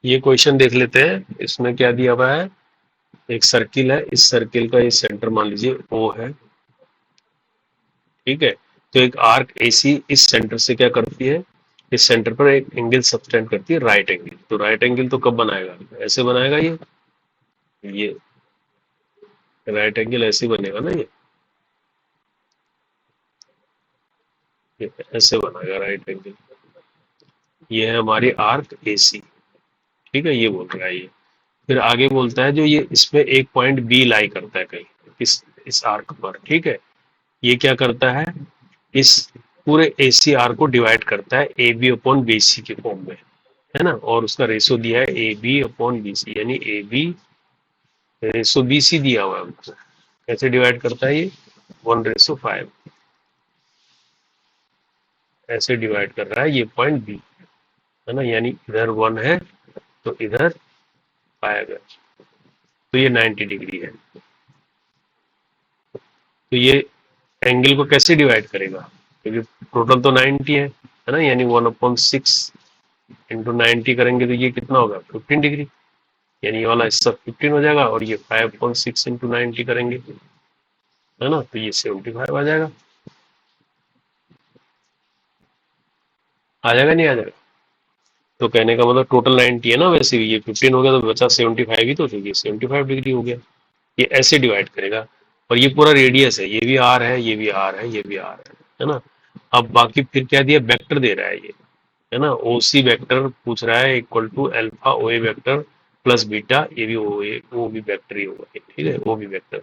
ये क्वेश्चन देख लेते हैं। इसमें क्या दिया हुआ है, एक सर्किल है, इस सर्किल का ये सेंटर मान लीजिए ओ है, ठीक है। तो एक आर्क एसी इस सेंटर से क्या करती है, इस सेंटर पर एक एंगल सबटेंड करती है, राइट एंगल। तो राइट एंगल तो कब बनाएगा, ऐसे बनाएगा ये राइट एंगल ऐसे बनेगा ना, ये ऐसे बनेगा राइट एंगल। ये है हमारी आर्क एसी, ठीक है, ये बोल रहा है ये। फिर आगे बोलता है जो ये इसमें एक पॉइंट बी लाई करता है कहीं, इस आर्क पर, ठीक है। ये क्या करता है, इस पूरे एसी आर को डिवाइड करता है A B upon B C के फॉर्म में, है ना। और उसका रेशो दिया है A B upon B C, यानी A B ratio B C दिया हुआ है हमको। कैसे डिवाइड करता है ये, 1:5 ऐसे डिवाइड कर रहा है ये पॉइंट बी, है ना। यानी इधर 1 है तो इधर 5 है, तो ये 90 डिग्री है। तो ये एंगल को कैसे डिवाइड करेगा, क्योंकि टोटल तो 90 है ना। यानी 1/6 इंटू 90 करेंगे तो ये कितना होगा, 15 डिग्री। यानी ये वाला हिस्सा 15 हो जाएगा, और ये 5/6 इंटू 90 करेंगे, है ना, तो ये 75 आ जाएगा। आ जाएगा नहीं आ जाएगा, तो कहने का मतलब टोटल 90 है ना, वैसे भी ये 15 हो गया तो बचा 75 ही, तो ये 75 डिग्री हो गया। ये ऐसे डिवाइड करेगा। और ये पूरा रेडियस है, ये भी आर है, ये भी आर है, ये भी आर है ना। अब बाकी फिर क्या दिया, वेक्टर दे रहा है ये, है ना। ओ सी वैक्टर पूछ रहा है, equal to alpha O A vector plus beta, ये भी ओ भी वैक्टर ही होगा, ठीक है, ओ भी वैक्टर।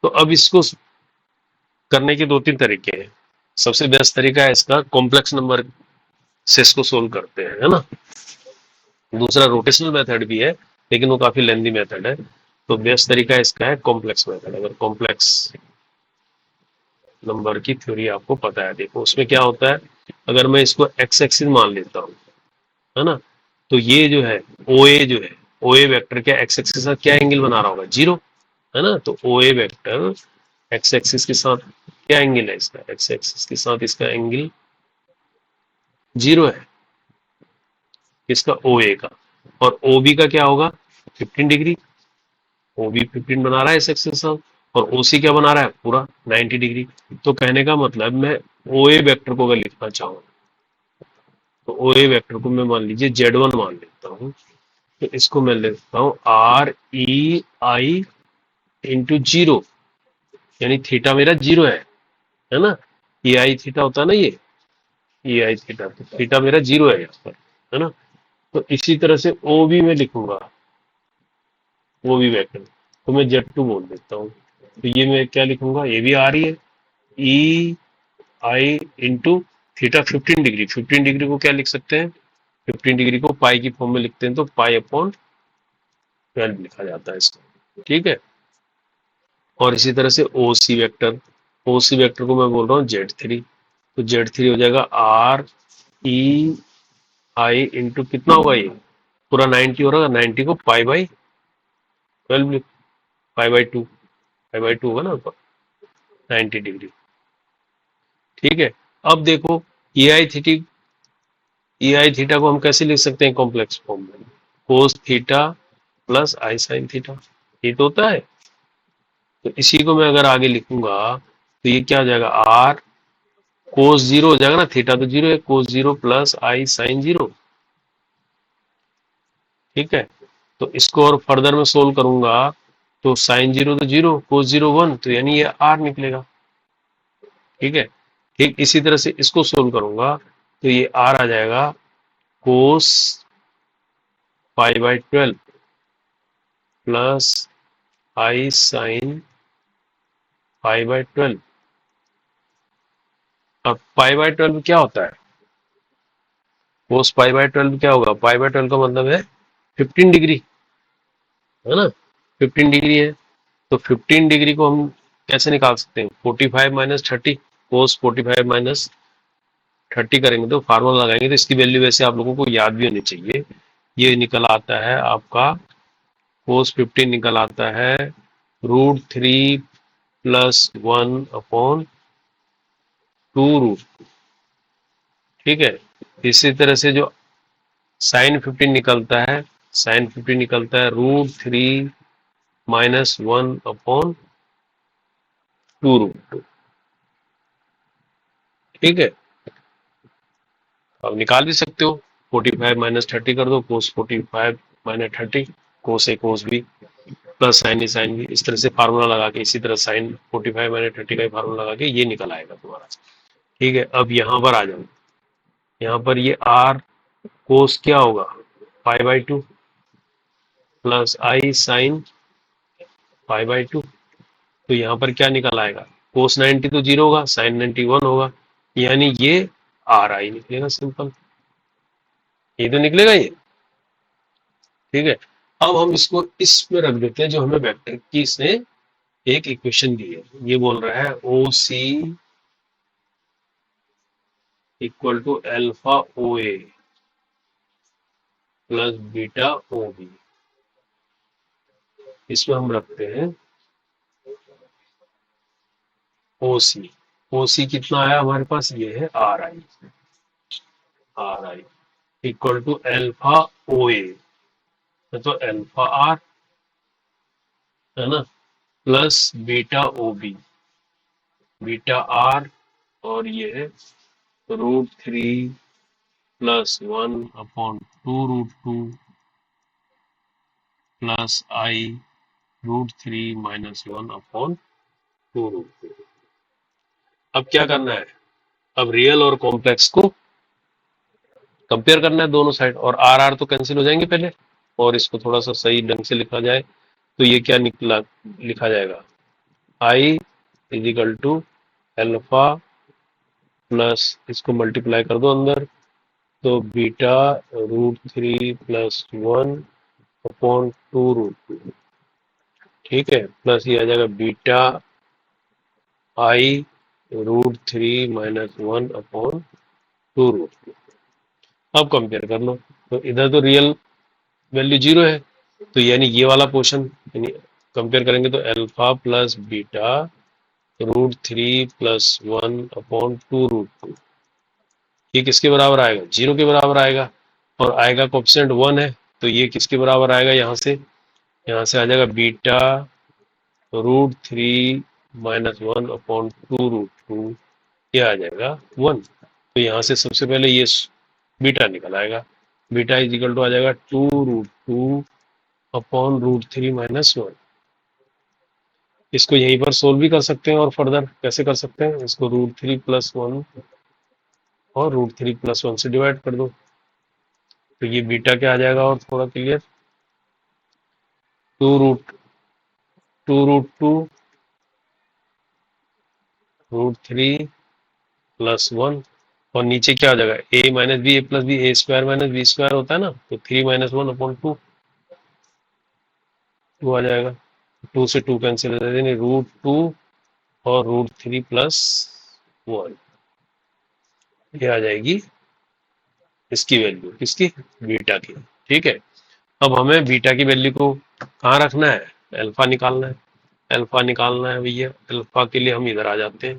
तो अब इसको करने के दो तीन तरीके हैं। सबसे बेस्ट तरीका है इसका, कॉम्प्लेक्स नंबर से इसको सोल्व करते हैं, है ना। दूसरा रोटेशनल मेथड भी है, लेकिन वो काफी लेंदी मेथड है। तो बेस्ट तरीका इसका है कॉम्प्लेक्स मेथड। अगर कॉम्प्लेक्स नंबर की थ्योरी आपको पता है, देखो उसमें क्या होता है, अगर मैं इसको एक्स एक्सिस मान लेता हूँ, है ना, तो ये जो है ओ ए जो है, ओ ए वेक्टर क्या एक्स एक्सिस के साथ क्या एंगल बना रहा होगा, जीरो, है ना। तो ओ ए वेक्टर एक्स एक्सिस के साथ क्या एंगल है इसका, एक्स एक्सिस के साथ इसका एंगल जीरो है, किसका, ओ ए का। और ओ बी का क्या होगा, 15 डिग्री। ओ बी 15 बना रहा है इस एक्सिस के साथ, और ओ सी क्या बना रहा है, पूरा 90 डिग्री। तो कहने का मतलब मैं ओ ए वेक्टर को अगर लिखना चाहूँ, तो ओ ए वेक्टर को मैं मान लीजिए Z1 मान लेता हूँ। तो इसको मैं लिखता हूँ REI इंटू जीरो, यानी थीटा मेरा जीरो है ना। ए आई थीटा होता है ना, ये ए आई थीटा, तो थीटा मेरा जीरो है यहाँ पर, है ना। तो इसी तरह से ओ भी मैं लिखूंगा, वो भी वेक्टर, तो मैं Z2 बोल देता हूँ। तो ये मैं क्या लिखूंगा, ये भी आ रही है, ई आई इंटू थीटा 15 डिग्री। 15 डिग्री को क्या लिख सकते हैं, 15 डिग्री को पाई की फॉर्म में लिखते हैं, तो पाई अपॉन 12 लिखा जाता है इसको, ठीक है। और इसी तरह से ओ सी वेक्टर को मैं बोल रहा हूँ Z3। तो Z3 हो जाएगा REI इंटू कितना होगा, ये पूरा 90 हो रहा है, 90 को पाई/12, पाई/2, पाई/2 होगा ना, 90 डिग्री, ठीक है। अब देखो ए आई थीटा को हम कैसे लिख सकते हैं कॉम्प्लेक्स फॉर्म में, कोस थीटा प्लस आई साइन थीटा, ये तो होता है। तो इसी को मैं अगर आगे लिखूंगा तो ये क्या हो जाएगा, आर कोस जीरो हो जाएगा ना, थीटा तो जीरो है, कोस जीरो प्लस आई साइन जीरो, ठीक है। तो इसको और फर्दर में सोल्व करूंगा, तो साइन जीरो तो जीरो, कोस जीरो 1, तो यानी ये आर निकलेगा, ठीक है। ठीक इसी तरह से इसको सोल्व करूंगा, तो ये आर आ जाएगा कोस पाई/12 प्लस आई साइन पाई/12। अब पाई/12 क्या होता है, कोस पाई/12 क्या होगा, पाई/12 का मतलब है 15 डिग्री, है ना, 15 डिग्री है। तो 15 डिग्री को हम कैसे निकाल सकते हैं, 45 माइनस 30, कोस 45 माइनस 30 करेंगे तो फार्मूला लगाएंगे, तो इसकी वैल्यू वैसे आप लोगों को याद भी होनी चाहिए। ये निकल आता है आपका, कोस 15 निकल आता है √3 प्लस 1/2√, ठीक है। इसी तरह से जो साइन 15 निकलता है साइन 50 निकलता है √3 - 1/2√2। ठीक है, अब निकाल भी सकते हो। 45 - 30 कर दो, कोस 45 - 30, कोस ए कोस बी प्लस साइन ए साइन बी, इस तरह से फार्मूला लगा के, इसी तरह साइन 45 - 30 का फार्मूला लगा के ये निकल आएगा तुम्हारा। ठीक है, अब यहाँ पर आ जाओ। यहाँ पर ये आर कोस क्या होगा, π/2 प्लस आई साइन π/2। तो यहाँ पर क्या निकल आएगा, कोस 90 तो 0 होगा, साइन 91 होगा, यानी ये आर आई निकलेगा, सिंपल, ये तो निकलेगा ये। ठीक है, अब हम इसको इसमें रख देते हैं जो हमें वेक्टर की इसने एक इक्वेशन दी है। ये बोल रहा है O C equal to alpha O A plus beta O B. इसमें हम रखते हैं ओ सी। ओ सी कितना आया हमारे पास, ये है R I. R I equal to alpha O A, तो अल्फा आर है ना, plus beta O B, beta R, और ये है √3 + 1/2√2 प्लस आई √3 - 1/2√2। अब क्या करना है, अब रियल और कॉम्प्लेक्स को कंपेयर करना है दोनों साइड, और आर आर तो कैंसिल हो जाएंगे पहले, और इसको थोड़ा सा सही ढंग से लिखा जाए तो ये क्या निकला, लिखा जाएगा I equal to alpha plus, इसको मल्टीप्लाई कर दो अंदर, तो बीटा √3 + 1/2√2। ठीक है, प्लस ये आ जाएगा बीटा आई √3 - 1/2√2। अब कंपेयर कर लो, तो इधर तो रियल वैल्यू 0 है, तो यानी ये वाला पोर्शन, यानी कंपेयर करेंगे तो अल्फा प्लस बीटा √3 + 1/2√2, ये किसके बराबर आएगा, 0 के बराबर आएगा, और आएगा कोएफिशिएंट 1 है, तो ये किसके बराबर आएगा, यहाँ से आ जाएगा बीटा √3 - 1/2√2, ये आ जाएगा 1। तो यहाँ से सबसे पहले ये बीटा निकल आएगा, बीटा इज इक्वल टू आ जाएगा 2√2/√3 - 1। इसको यहीं पर सोल्व भी कर सकते हैं, और फर्दर कैसे कर सकते हैं, इसको √3 + 1 और √3 + 1 से डिवाइड कर दो, तो ये बीटा क्या आ जाएगा, और थोड़ा क्लियर, 2√2 √3 + 1, और नीचे क्या हो जाएगा, a - b a + b, a² - b² होता है ना, तो 3 - 1/2, 2 आ जाएगा, 2 से 2 कैंसिल हो जाएगा, यानी √2 और √3 + 1, ये आ जाएगी इसकी वैल्यू, किसकी, बीटा की। ठीक है, अब हमें बीटा की वैल्यू को कहाँ रखना है, अल्फा निकालना है। अल्फा निकालना है भैया, अल्फा के लिए हम इधर आ जाते हैं,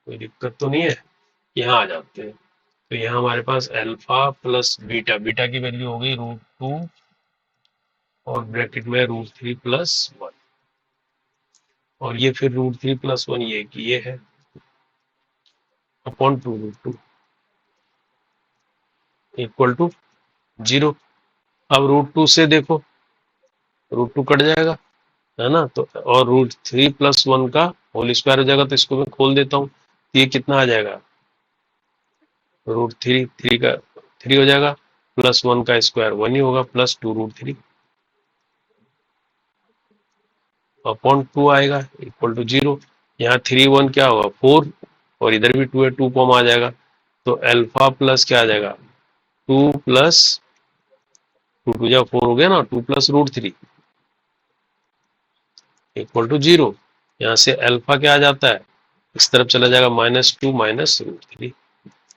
कोई दिक्कत तो नहीं है, यहाँ आ जाते हैं। तो यहाँ हमारे पास अल्फा प्लस बीटा, बीटा की वैल्यू हो गई √2 और ब्रैकेट में √3 + 1, और ये फिर √3 + 1 ये है अपॉन 2√2 इक्वल टू 0। अब √2 से देखो, √2 कट जाएगा, है ना, तो और √3 + 1 का होल स्क्वायर हो जाएगा, तो इसको मैं खोल देता हूँ, तो ये कितना आ जाएगा, √3, 3 का 3 हो जाएगा, प्लस 1 का स्क्वायर 1 ही होगा, प्लस 2√3 अपॉन 2 आएगा इक्वल टू 0। यहाँ 3 1 क्या होगा, 4, और इधर भी 2 है, 2 कॉम आ जाएगा, तो अल्फा प्लस क्या आ जाएगा, 2 + 2 2 जा 4 हो गया ना, 2 + √3 इक्वल टू 0। यहाँ से अल्फा क्या आ जाता है, इस तरफ चला जाएगा, -2 -√3,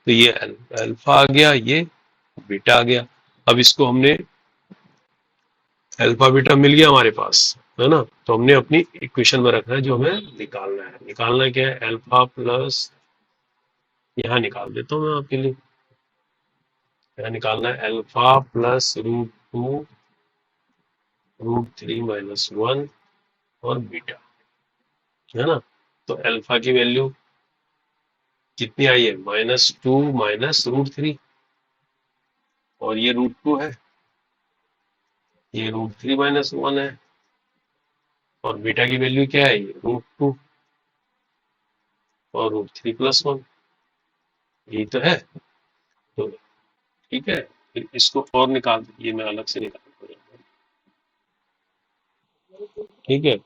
तो ये अल्फा आ गया, ये बीटा आ गया। अब इसको हमने अल्फा बीटा मिल गया हमारे पास, है ना, तो हमने अपनी इक्वेशन में रखना है, जो हमें निकालना क्या है, अल्फा प्लस, यहाँ निकाल देता हूँ मैं आपके लिए, यहाँ निकालना है अल्फा प्लस 2 √3 - 1 और बीटा, है ना। तो अल्फा की वैल्यू कितनी आई है, -2 -√3, और ये √2 है, ये √3 - 1 है, और बीटा की वैल्यू क्या है, ये √2 और √3 + 1, यही तो है। तो ठीक है, फिर इसको और निकाल, ये मैं अलग से निकाल दूंगा, ठीक है।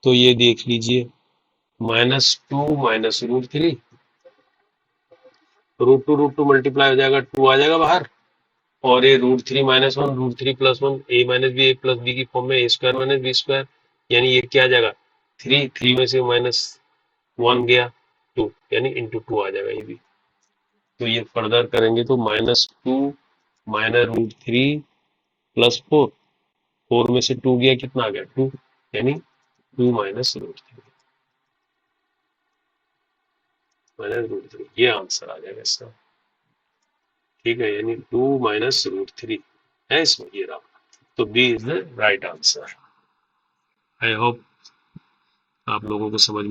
तो ये देख लीजिए, -2 -√3, √2 मल्टीप्लाई हो जाएगा, 2 आ जाएगा बाहर, और ये √3 - 1 √3 + 1, a - b a + b की फॉर्म में, a² - b², यानी ये क्या आ जाएगा, 3 में से -1 गया 2, यानी इंटू 2 आ जाएगा ये भी। तो ये फर्दर करेंगे तो -2 -√3 + 4, 4 में से 2 गया, कितना आ गया 2, यानी 2 -√3 ये आंसर आ जाएगा इसका, ठीक है। यानी 2 -√3 है इसमें, ये रहा। तो B is the right answer. I hope आप लोगों को समझ में